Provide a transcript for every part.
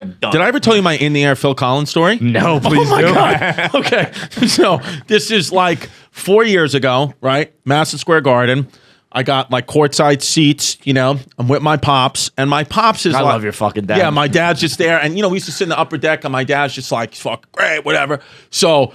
Did I ever tell you my in the air Phil Collins story? No, please do. God. Okay, so this is like 4 years ago, right? Madison Square Garden. I got like courtside seats, you know. I'm with my pops, and my pops is I like, love your fucking dad. Yeah, my dad's just there, and you know we used to sit in the upper deck, and my dad's just like, "Fuck, great, whatever." So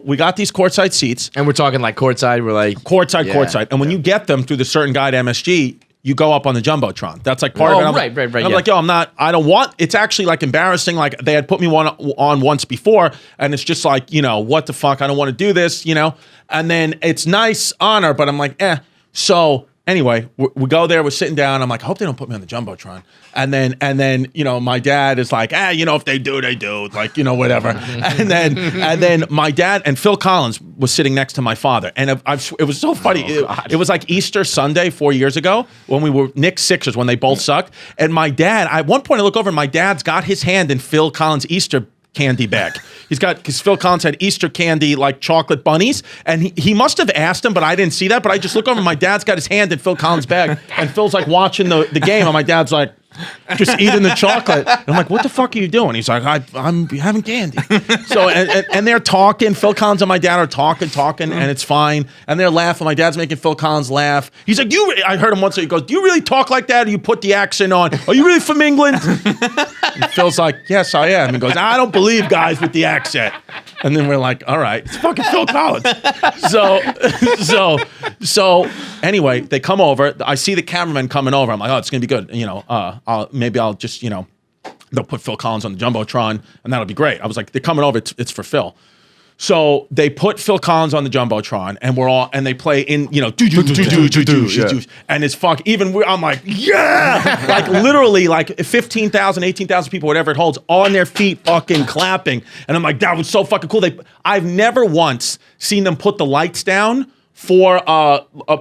we got these courtside seats, And we're talking like courtside. We're like courtside, and when you get them through the certain guide MSG, you go up on the Jumbotron. That's like part of it. I'm right. I'm Yeah. like, yo, I don't want. It's actually like embarrassing. Like they had put me on once before, and it's just like, you know, what the fuck? I don't want to do this, you know. And then it's nice honor, but I'm like, eh. So. Anyway, we go there. We're sitting down. I'm like, I hope they don't put me on the Jumbotron. And then, you know, my dad is like, you know, if they do, they do. Like, you know, whatever. and then my dad and Phil Collins was sitting next to my father, and it was so funny. It was like Easter Sunday 4 years ago when we were Knicks Sixers when they both sucked. And my dad, at one point, I look over, and my dad's got his hand in Phil Collins' Easter candy bag. Because Phil Collins had Easter candy, like chocolate bunnies, and he must have asked him, but I didn't see that. But I just look over, and my dad's got his hand in Phil Collins' bag, and Phil's like watching the game, and my dad's like just eating the chocolate. And I'm like, what the fuck are you doing? He's like, I'm having candy. So and they're talking. Phil Collins and my dad are talking, and it's fine. And they're laughing. My dad's making Phil Collins laugh. He's like, I heard him once. He goes, do you really talk like that? Or you put the accent on? Are you really from England? And Phil's like, yes, I am. He goes, I don't believe guys with the accent. And then we're like, all right, it's fucking Phil Collins. So anyway, they come over. I see the cameraman coming over. I'm like, oh, it's gonna be good. You know, maybe I'll just, you know, they'll put Phil Collins on the Jumbotron, and that'll be great. I was like, they're coming over. It's for Phil. So they put Phil Collins on the Jumbotron, and they play in, you know, and it's fuck. I'm like, yeah, like literally like 15,000, 18,000 people, whatever it holds, on their feet, fucking clapping, and I'm like, that was so fucking cool. I've never once seen them put the lights down for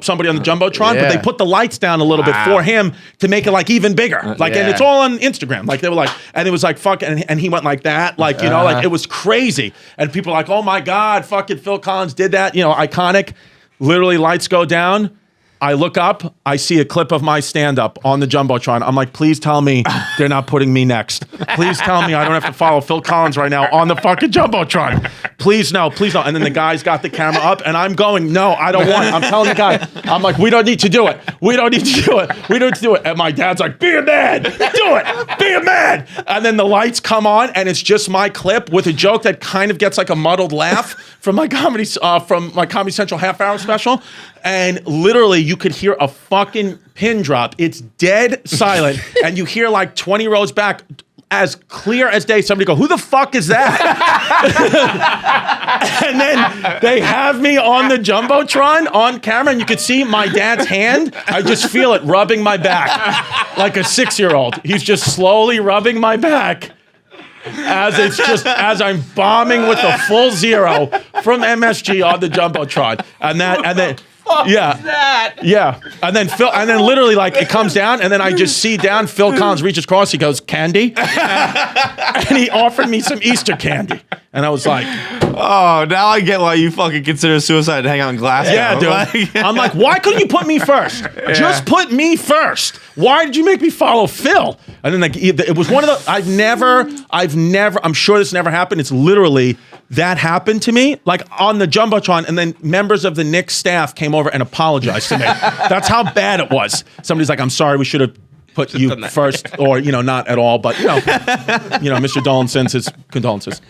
somebody on the Jumbotron, but they put the lights down a little bit for him to make it like even bigger. Like, and it's all on Instagram. Like they were like, and it was like fuck, and he went like that, like, you know, like it was crazy. And people are like, oh my God, fucking Phil Collins did that, you know, iconic. Literally, lights go down. I look up, I see a clip of my stand-up on the Jumbotron. I'm like, please tell me they're not putting me next. Please tell me I don't have to follow Phil Collins right now on the fucking Jumbotron. Please no, please no. And then the guy's got the camera up, and I'm going, no, I don't want it. I'm telling the guy, I'm like, we don't need to do it. We don't need to do it. We don't need to do it. And my dad's like, be a man, do it, be a man. And then the lights come on, and it's just my clip with a joke that kind of gets like a muddled laugh from my Comedy Central half-hour special. And literally, you could hear a fucking pin drop. It's dead silent. And you hear like 20 rows back, as clear as day, somebody go, who the fuck is that? And then they have me on the Jumbotron on camera, and you could see my dad's hand. I just feel it rubbing my back like a 6-year-old. He's just slowly rubbing my back. As I'm bombing with a full zero from MSG on the Jumbotron. And then yeah. And then literally, like, it comes down, and then I just see down, Phil Collins reaches across, he goes, candy? And he offered me some Easter candy. And I was like, oh, now I get why you fucking consider suicide to hang out in Glasgow. Yeah, dude. I'm like, why couldn't you put me first? Yeah. Just put me first. Why did you make me follow Phil? And then, like, it was one of the, I've never, I'm sure this never happened. It's literally, that happened to me, like on the Jumbotron, and then members of the Knicks staff came over and apologized to me. That's how bad it was. Somebody's like, I'm sorry, we should have put you first, or, you know, not at all, but, you know, Mr. Dolan sends his condolences.